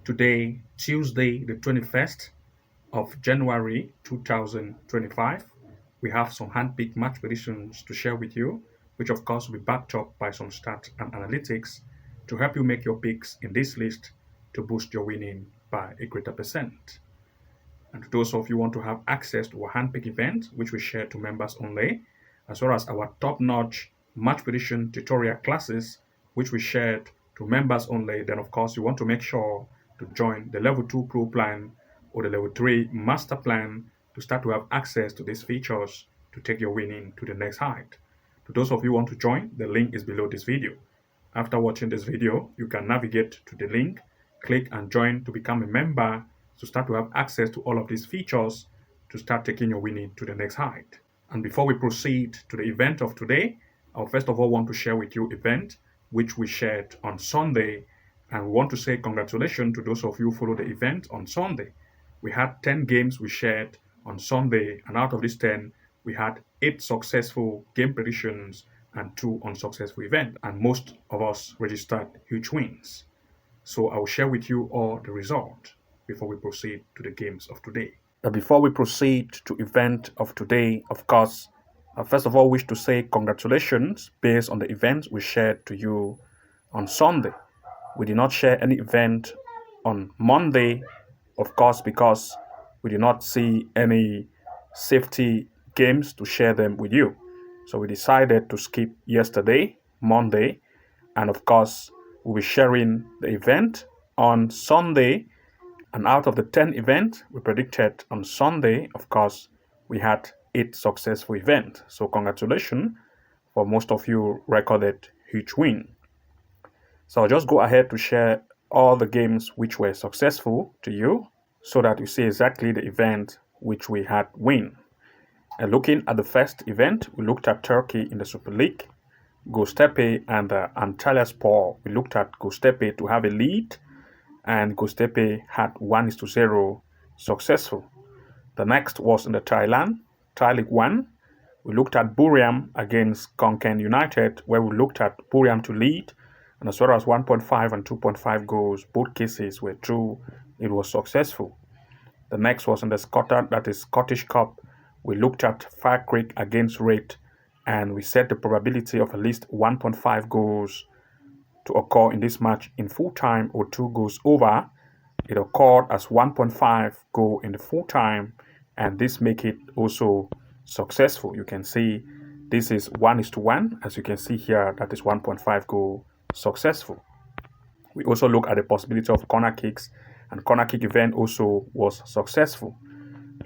Today, Tuesday, the 21st of January 2025, we have some hand-picked match predictions to share with you, which of course will be backed up by some stats and analytics to help you make your picks in this list to boost your winning by a greater percent. And to those of you who want to have access to our hand-pick event, which we share to members only, as well as our top-notch match prediction tutorial classes, which we shared to members only, then of course you want to make sure to join the level 2 pro plan or the level 3 master plan to start to have access to these features to take your winning to the next height. To those of you who want to join, the link is below this video. After watching this video, you can navigate to the link, click and join to become a member to start to have access to all of these features to start taking your winning to the next height. And before we proceed to the event of today, I first of all want to share with you event which we shared on Sunday, and we want to say congratulations to those of you who followed the event on Sunday. We had 10 games we shared on Sunday, and out of these 10, we had 8 successful game predictions and 2 unsuccessful events, and most of us registered huge wins. So I will share with you all the result before we proceed to the games of today. But before we proceed to event of today, of course, I first of all wish to say congratulations based on the event we shared to you on Sunday. We did not share any event on Monday, of course, because we did not see any safety games to share them with you. So we decided to skip yesterday, Monday, and of course, we'll be sharing the event on Sunday. And out of the 10 events we predicted on Sunday, of course, we had 8 successful events. So congratulations for most of you recorded huge win. So I'll just go ahead to share all the games which were successful to you so that you see exactly the event which we had win. And looking at the first event, we looked at Turkey in the Super League, Göztepe and Antalyaspor. We looked at Göztepe to have a lead, and Göztepe had 1-0 successful. The next was in the Thai League 1. We looked at Buriram against Konkan United, where we looked at Buriram to lead, and as well as 1.5 and 2.5 goals. Both cases were true. It was successful. The next was in the Scottish Cup. We looked at Far Creek against Raith, and we set the probability of at least 1.5 goals to occur in this match in full time or 2 goals over. It occurred as 1.5 goal in the full time, and this make it also successful. You can see this is 1:1. As you can see here, that is 1.5 goal successful. We also look at the possibility of corner kicks, and corner kick event also was successful.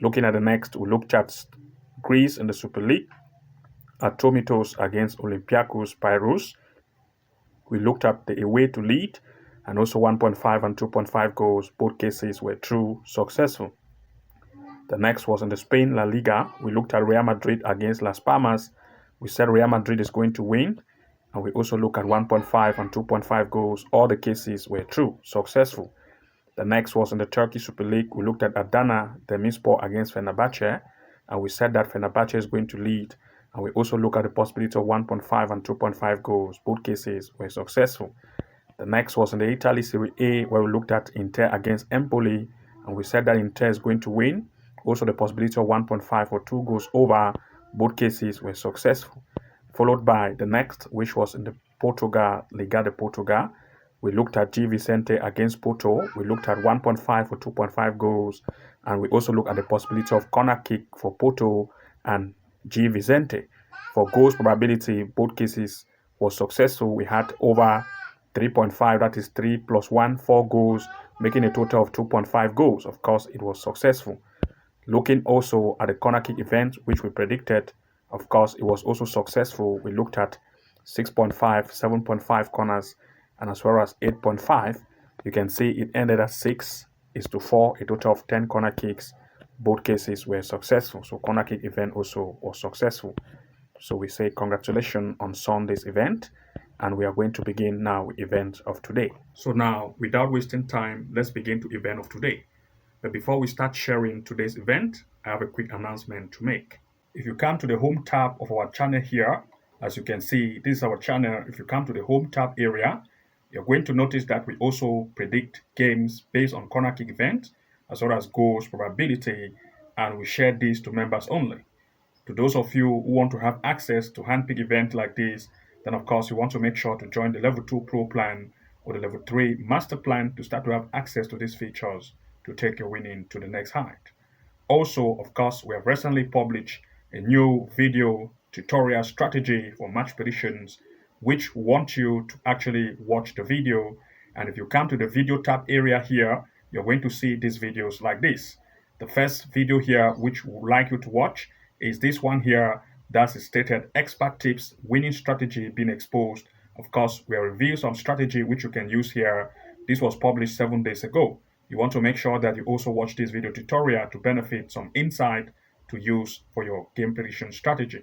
Looking at the next, we looked at Greece in the Super League, Atomitos against Olympiakos Piraeus. We looked at the away to lead, and also 1.5 and 2.5 goals. Both cases were true successful. The next was in the Spain La Liga. We looked at Real Madrid against Las Palmas. We said Real Madrid is going to win, and we also look at 1.5 and 2.5 goals. All the cases were true successful. The next was in the Turkey Super League. We looked at Adana Demirspor against Fenerbahce, and we said that Fenerbahce is going to lead, and we also look at the possibility of 1.5 and 2.5 goals. Both cases were successful. The next was in the Italy Serie A, where we looked at Inter against Empoli, and we said that Inter is going to win. Also the possibility of 1.5 or 2 goals over. Both cases were successful. Followed by the next, which was in the Portugal, Liga de Portugal. We looked at G Vicente against Porto. We looked at 1.5 or 2.5 goals, and we also looked at the possibility of corner kick for Porto and G Vicente. For goals probability, both cases was successful. We had over 3.5, that is 3 plus 1, 4 goals, making a total of 2.5 goals. Of course, it was successful. Looking also at the corner kick event, which we predicted, of course, it was also successful. We looked at 6.5, 7.5 corners, and as well as 8.5. You can see it ended at 6:4, a total of 10 corner kicks. Both cases were successful. So corner kick event also was successful. So we say congratulations on Sunday's event, and we are going to begin now with event of today. So now, without wasting time, let's begin to event of today. But before we start sharing today's event, I have a quick announcement to make. If you come to the home tab of our channel here, as you can see, this is our channel. If you come to the home tab area, You're going to notice that we also predict games based on corner kick events, as well as goals probability, and we share this to members only. To those of you who want to have access to handpick events like this, then of course you want to make sure to join the Level 2 Pro plan or the Level 3 Master plan to start to have access to these features to take your winning to the next height. Also, of course, we have recently published a new video tutorial strategy for match predictions, which we want you to actually watch the video. And if you come to the video tab area here, you're going to see these videos like this. The first video here, which we would like you to watch, is this one here. That's stated expert tips, winning strategy being exposed. Of course, we have reviewed some strategy which you can use here. This was published 7 days ago. You want to make sure that you also watch this video tutorial to benefit some insight to use for your game prediction strategy.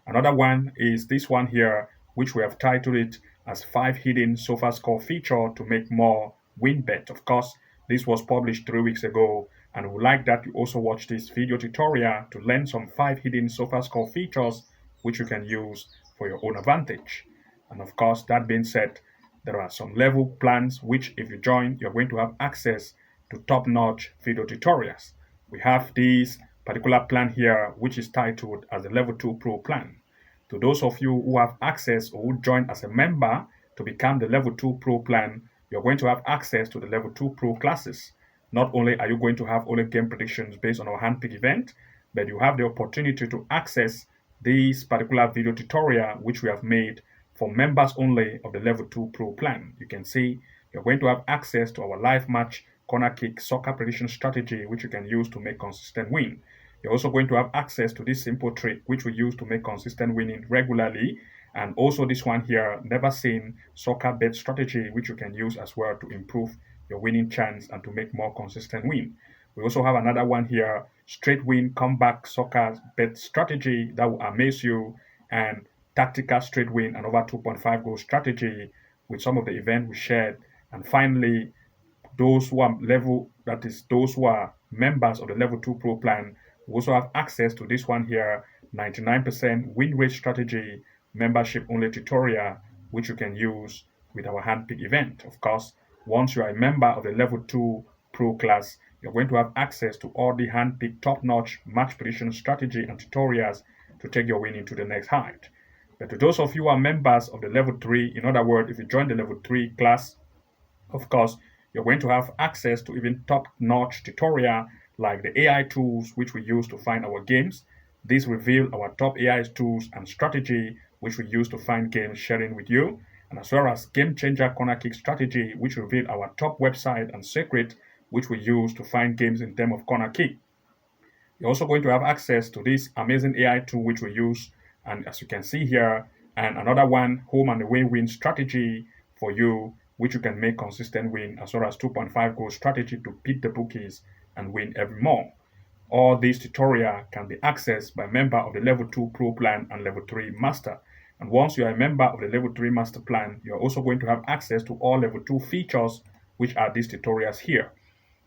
Another one is this one here, which we have titled it as 5 hidden Sofascore feature to make more win bet. Of course, this was published 3 weeks ago, and we would like that you also watch this video tutorial to learn some 5 hidden Sofascore features which you can use for your own advantage. And of course, that being said, there are some level plans which if you join, you're going to have access to top-notch video tutorials. We have this particular plan here, which is titled as the Level 2 Pro plan. To those of you who have access or who join as a member to become the Level 2 Pro plan, you're going to have access to the Level 2 Pro classes. Not only are you going to have only game predictions based on our handpick event, but you have the opportunity to access this particular video tutorial which we have made for members only of the Level 2 Pro plan. You can see you're going to have access to our live match corner kick soccer prediction strategy which you can use to make consistent win. You're also going to have access to this simple trick which we use to make consistent winning regularly, and also this one here, never seen soccer bet strategy which you can use as well to improve your winning chance and to make more consistent win. We also have another one here, straight win comeback soccer bet strategy that will amaze you, and tactical straight win and over 2.5 goal strategy with some of the event we shared. And finally, those who are those who are members of the Level 2 Pro plan will also have access to this one here, 99% win rate strategy membership only tutorial, which you can use with our handpick event. Of course, once you are a member of the Level 2 Pro class, you're going to have access to all the handpicked top-notch match prediction strategy and tutorials to take your winning to the next height. But to those of you who are members of the Level 3, in other words, if you join the Level 3 class, of course, you're going to have access to even top-notch tutorial like the AI tools which we use to find our games. These reveal our top AI tools and strategy which we use to find games sharing with you, and as well as game changer corner kick strategy which reveal our top website and secret which we use to find games in terms of corner kick. You're also going to have access to this amazing AI tool which we use, and as you can see here, and another one, home and away win strategy for you, which you can make consistent win, as well as 2.5 goal strategy to beat the bookies and win every more. All these tutorials can be accessed by member of the Level 2 Pro plan and Level 3 Master. And once you are a member of the Level 3 Master plan, you're also going to have access to all Level 2 features, which are these tutorials here.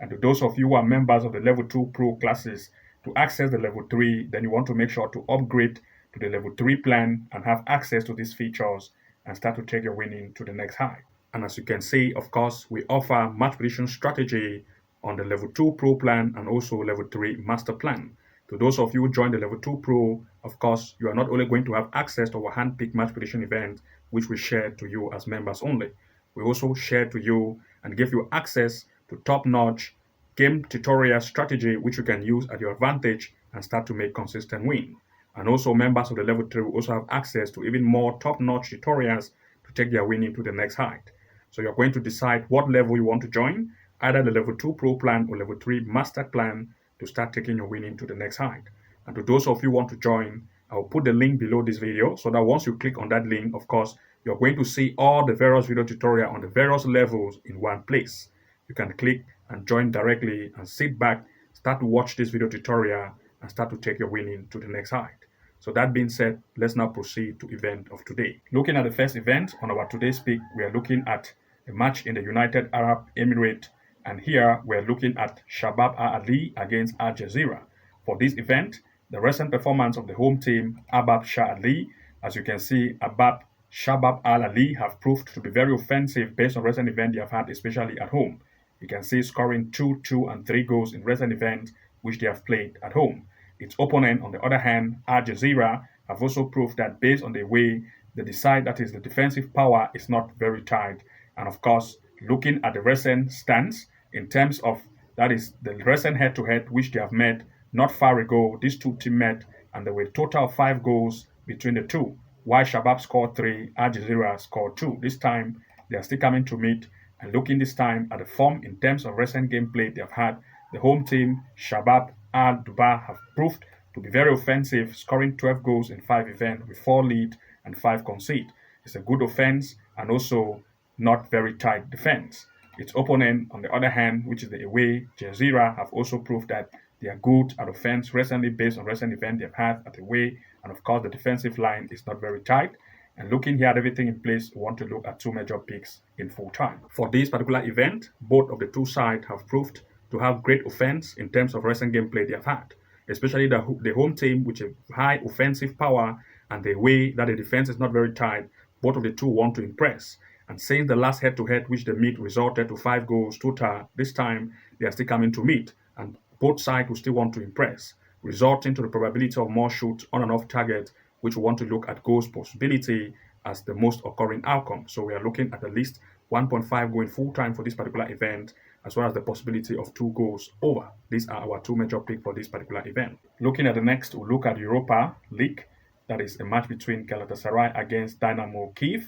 And to those of you who are members of the Level 2 Pro classes, to access the Level 3, then you want to make sure to upgrade to the Level 3 plan and have access to these features and start to take your winning to the next high. And as you can see, of course, we offer match prediction strategy on the Level 2 Pro plan and also Level 3 Master plan. To those of you who join the Level 2 Pro, of course, you are not only going to have access to our hand-picked match prediction event, which we share to you as members only. We also share to you and give you access to top-notch game tutorial strategy, which you can use at your advantage and start to make consistent win. And also members of the Level 3 will also have access to even more top-notch tutorials to take their winning to the next height. So you're going to decide what level you want to join, either the Level 2 Pro plan or Level 3 Master plan, to start taking your winning to the next height. And to those of you who want to join, I'll put the link below this video so that once you click on that link, of course, you're going to see all the various video tutorials on the various levels in one place. You can click and join directly and sit back, start to watch this video tutorial and start to take your winning to the next height. So that being said, let's now proceed to event of today. Looking at the first event on our today's pick, we are looking at a match in the United Arab Emirates, and here we're looking at Shabab Al-Ahli against Al Jazira. For this event, the recent performance of the home team, Abab Shah Ali, as you can see, Abab Shabab Al-Ahli have proved to be very offensive based on recent events they have had, especially at home. You can see scoring 2, 2, and 3 goals in recent events which they have played at home. Its opponent, on the other hand, Jazira, have also proved that based on the way they decide, that is, the defensive power is not very tight. And of course, looking at the recent stance in terms of, that is, the recent head-to-head which they have met not far ago, these two teams met, and there were a total of 5 goals between the two. While Shabab scored 3, Al Jazeera scored 2. This time, they are still coming to meet, and looking this time at the form in terms of recent gameplay they have had, the home team, Shabab Al-Duba, have proved to be very offensive, scoring 12 goals in 5 events with 4 lead and 5 concede. It's a good offense and also not very tight defense. Its opponent, on the other hand, which is the away, Jazira, have also proved that they are good at offense recently based on recent events they've had at away, and of course the defensive line is not very tight. And looking here at everything in place, we want to look at 2 major picks in full time. For this particular event, both of the 2 sides have proved to have great offense in terms of recent gameplay they have had, especially the home team, which has high offensive power, and the way that the defense is not very tight. Both of the 2 want to impress. And since the last head-to-head which they meet resulted to 5 goals total, this time they are still coming to meet, and both sides will still want to impress, resulting to the probability of more shots on and off target, which we want to look at goals possibility as the most occurring outcome. So we are looking at least 1.5 goal in full time for this particular event, as well as the possibility of 2 goals over. These are our 2 major picks for this particular event. Looking at the next, we'll look at Europa League. That is a match between Galatasaray against Dynamo Kyiv.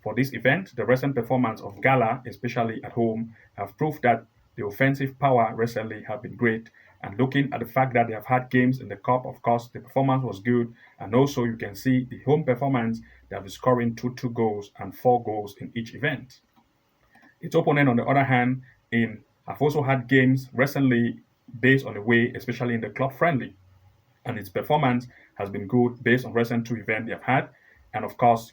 For this event, the recent performance of Gala, especially at home, have proved that the offensive power recently have been great. And looking at the fact that they have had games in the cup, of course, the performance was good. And also you can see the home performance, they have been scoring 2 goals and 4 goals in each event. Its opponent, on the other hand, have also had games recently based on the way, especially in the club friendly. And its performance has been good based on recent 2 events they have had. And of course,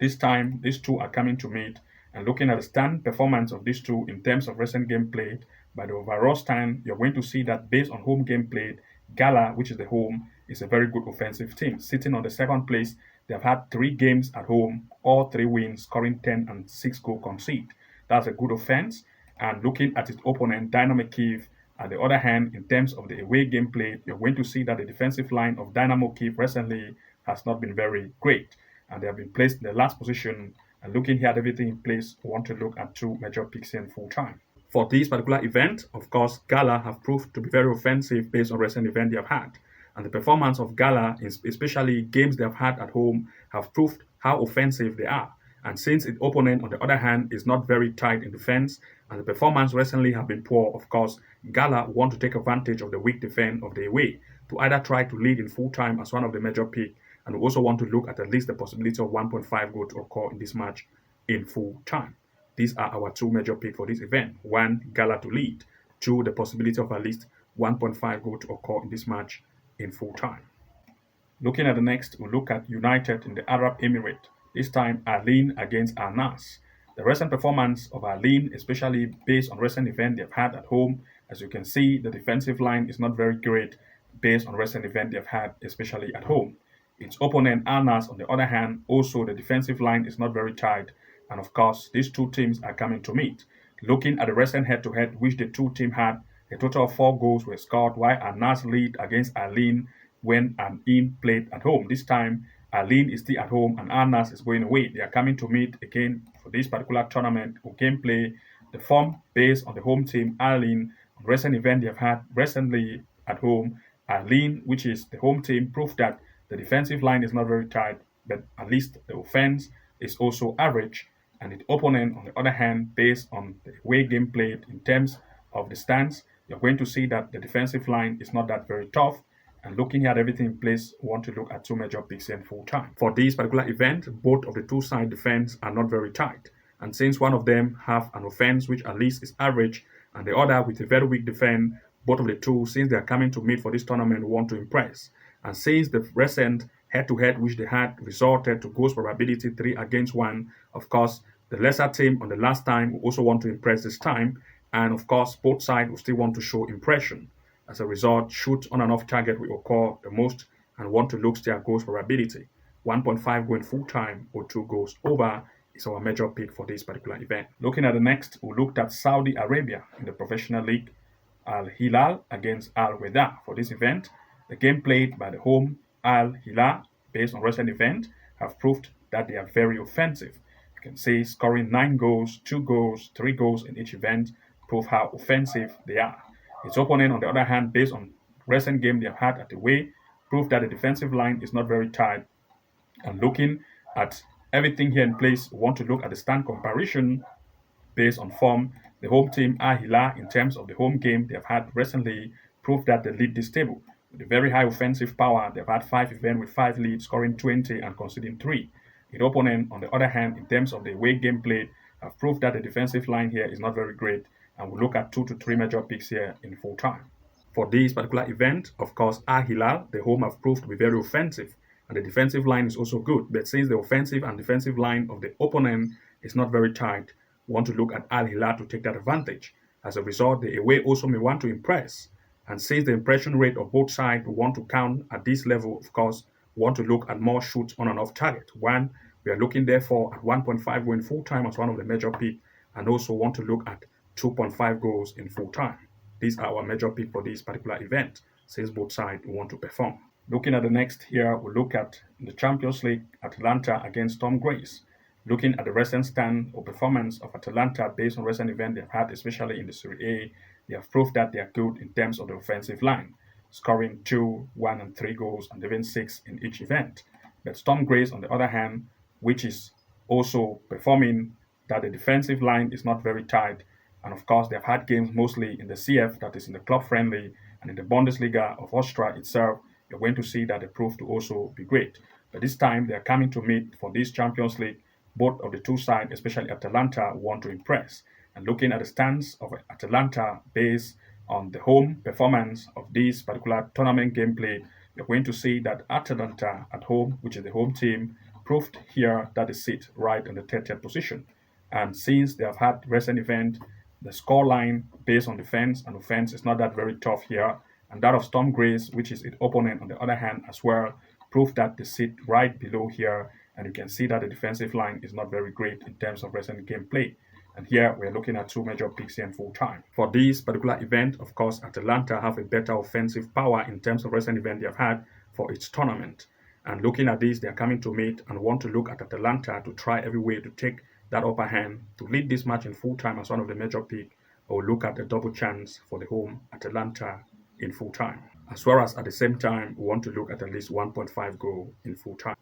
this time, these 2 are coming to meet, and looking at the stand performance of these 2 in terms of recent game played, by the overall stand, you're going to see that based on home game played, Gala, which is the home, is a very good offensive team. Sitting on the 2nd place, they have had 3 games at home, all 3 wins, scoring 10 and 6 goal concede. That's a good offense. And looking at its opponent, Dynamo Kyiv, on the other hand, in terms of the away game played, you're going to see that the defensive line of Dynamo Kyiv recently has not been very great, and they have been placed in the last position. And looking here at everything in place, we want to look at 2 major picks in full time. For this particular event, of course, Gala have proved to be very offensive based on recent events they have had. And the performance of Gala, especially games they have had at home, have proved how offensive they are. And since its opponent, on the other hand, is not very tight in defense, and the performance recently have been poor, of course, Gala want to take advantage of the weak defense of the away to either try to lead in full time as one of the major picks, and we also want to look at least the possibility of 1.5 goal to occur in this match in full time. These are our 2 major picks for this event. 1, Gala to lead. 2, the possibility of at least 1.5 goal to occur in this match in full time. Looking at the next, we'll look at United in the Arab Emirates. This time, Al-Ahli against Al-Nasr. The recent performance of Al-Ahli, especially based on recent events they've had at home, as you can see, the defensive line is not very great based on recent events they've had, especially at home. Its opponent, Al-Nasr, on the other hand, also the defensive line is not very tight. And of course, these 2 teams are coming to meet. Looking at the recent head-to-head which the 2 teams had, a total of 4 goals were scored, while Al-Nasr lead against Al-Ahli when Al-Ahli played at home. This time, Al-Ahli is still at home and Al-Nasr is going away. They are coming to meet again for this particular tournament or gameplay. The form based on the home team, Al-Ahli, on recent event they have had recently at home. Al-Ahli, which is the home team, proved that the defensive line is not very tight, but at least the offense is also average. And the opponent, on the other hand, based on the way game played in terms of the stance, you're going to see that the defensive line is not that very tough. And looking at everything in place, we want to look at 2 major picks in full time. For this particular event, both of the 2 side defense are not very tight. And since one of them have an offense which at least is average, and the other with a very weak defense, both of the 2, since they are coming to meet for this tournament, want to impress. And since the recent head-to-head which they had resulted to goals probability 3 against 1, of course, the lesser team on the last time will also want to impress this time. And of course, both sides will still want to show impression. As a result, shoot on and off target will occur the most and want to look their goals probability. 1.5 goal in full time or 2 goals over is our major pick for this particular event. Looking at the next, we looked at Saudi Arabia in the professional league, Al-Hilal against Al-Wehda. For this event, the game played by the home Al-Hilal, based on recent event, have proved that they are very offensive. You can see scoring 9 goals, 2 goals, 3 goals in each event prove how offensive they are. Its opponent, on the other hand, based on recent game they have had at the way, proved that the defensive line is not very tight. And looking at everything here in place, we want to look at the stand comparison based on form. The home team, Al-Hilal, in terms of the home game they have had recently, proved that they lead this table. With a very high offensive power, they've had 5 events with 5 leads, scoring 20 and conceding 3. The opponent, on the other hand, in terms of the way game played, have proved that the defensive line here is not very great, and we'll look at 2 to 3 major picks here in full time. For this particular event, of course, Al-Hilal, the home, have proved to be very offensive, and the defensive line is also good. But since the offensive and defensive line of the opponent is not very tight, we want to look at Al-Hilal to take that advantage. As a result, the away also may want to impress. And since the impression rate of both sides we want to count at this level, of course, we want to look at more shoots on and off target. One, we are looking therefore at 1.5 goal in full time as one of the major picks, and also want to look at 2.5 goals in full time. These are our major pick for this particular event, since both sides want to perform. Looking at the next here, we'll look at the Champions League, Atalanta against Sturm Graz. Looking at the recent stand or performance of Atalanta based on recent events they've had, especially in the Serie A, they have proved that they are good in terms of the offensive line, scoring 2, 1, and 3 goals and even 6 in each event. But Sturm Graz, on the other hand, which is also performing that the defensive line is not very tight, and of course they've had games mostly in the CF, that is in the club friendly, and in the Bundesliga of Austria itself, you're going to see that they prove to also be great. But this time they are coming to meet for this Champions League. Both of the two sides, especially Atalanta, want to impress. And looking at the stance of Atalanta based on the home performance of this particular tournament gameplay, you're going to see that Atalanta at home, which is the home team, proved here that they sit right in the 30th position. And since they have had recent event, the scoreline based on defense and offense is not that very tough here. And that of Sturm Graz, which is its opponent on the other hand as well, proved that they sit right below here. And you can see that the defensive line is not very great in terms of recent gameplay. And here we're looking at 2 major picks here in full time. For this particular event, of course, Atalanta have a better offensive power in terms of recent event they have had for its tournament. And looking at this, they are coming to meet and want to look at Atalanta to try every way to take that upper hand to lead this match in full time as one of the major picks, or look at a double chance for the home Atalanta in full time. As well as at the same time, we want to look at least 1.5 goal in full time.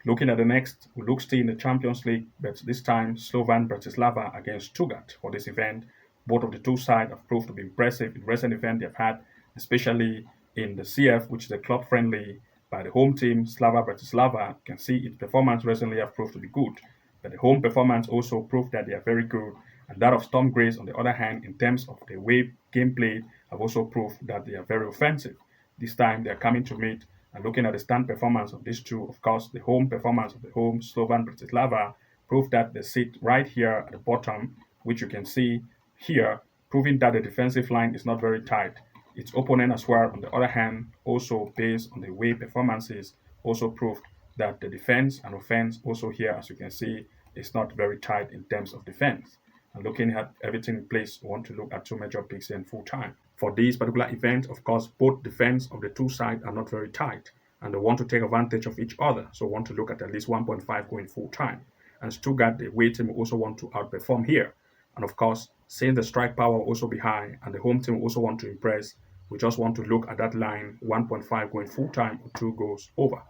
Looking at the next, we look still in the Champions League, but this time Slovan Bratislava against Stuttgart. For this event, both of the two sides have proved to be impressive in recent events they've had, especially in the CF, which is a club friendly by the home team, Slava Bratislava. You can see its performance recently have proved to be good. But the home performance also proved that they are very good. And that of Sturm Graz, on the other hand, in terms of the way gameplay, have also proved that they are very offensive. This time they are coming to meet. And looking at the stand performance of these two, of course, the home performance of the home Slovan Bratislava proved that they sit right here at the bottom, which you can see here, proving that the defensive line is not very tight. Its opponent as well, on the other hand, also based on the way performances, also proved that the defense and offense also here, as you can see, is not very tight in terms of defense. And looking at everything in place, we want to look at 2 major picks in full time. For this particular event, of course, both defense of the two sides are not very tight, and they want to take advantage of each other. So want to look at least 1.5 going full time. And Stuttgart, the away team, also want to outperform here. And of course, since the strike power will also be high, and the home team also want to impress, we just want to look at that line, 1.5 going full time or 2 goals over.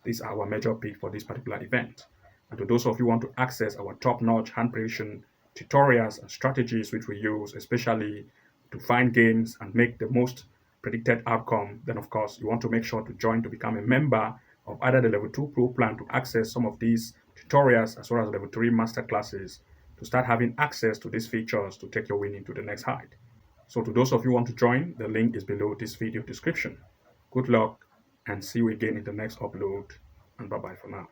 These are our major pick for this particular event. And to those of you who want to access our top-notch hand prediction tutorials and strategies which we use, especially to find games and make the most predicted outcome, then of course you want to make sure to join to become a member of either the level 2 pro plan to access some of these tutorials as well as level 3 master classes to start having access to these features to take your winning to the next height. So to those of you who want to join, the link is below this video description. Good luck and see you again in the next upload, and bye bye for now.